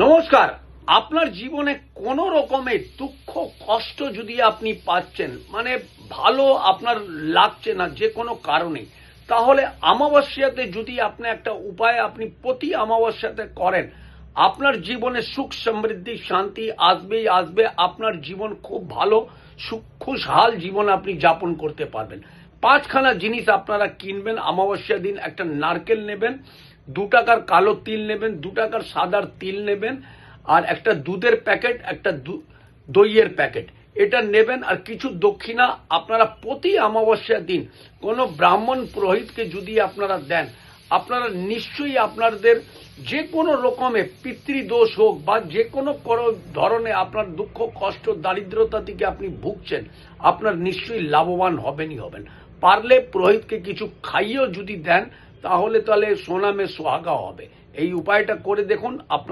নমস্কার। আপনার জীবনে কোনো রকমের দুঃখ কষ্ট যদি আপনি পাচ্ছেন, মানে ভালো আপনার লাগছে না যে কোনো কারণে, তাহলে অমাবস্যাতে যদি আপনি একটা উপায় আপনি প্রতি অমাবস্যাতে করেন, আপনার জীবনে সুখ সমৃদ্ধি শান্তি আসবেই আসবে। আপনার জীবন খুব ভালো খুশহাল জীবন আপনি যাপন করতে পারবেন। পাঁচখানা জিনিস আপনারা কিনবেন অমাবস্যা দিন। একটা নারকেল নেবেন, 2 টাকার কালো তিল নেবেন, 2 টাকার সাদার তিল নেবেন, আর একটা দুধের প্যাকেট, একটা দইয়ের প্যাকেট, এটা নেবেন। আর কিছু দক্ষিণা আপনারা প্রতি অমাবস্যা দিন কোনো ব্রাহ্মণ পুরোহিতকে যদি আপনারা দেন, আপনারা নিশ্চয়ই আপনাদের যে কোনো রকমের পিতৃদোষ হোক বা যে কোনো ধরনের আপনার দুঃখ কষ্ট দারিদ্রতা থেকে আপনি ভুগছেন, আপনার নিশ্চয়ই লাভবান হবেনই হবেন। পারলে পুরোহিতকে কিছু খাইয়েও যদি দেন, তাহলে সোনা মে সোহাগা হবে। এই উপায়টা করে দেখুন। আপনার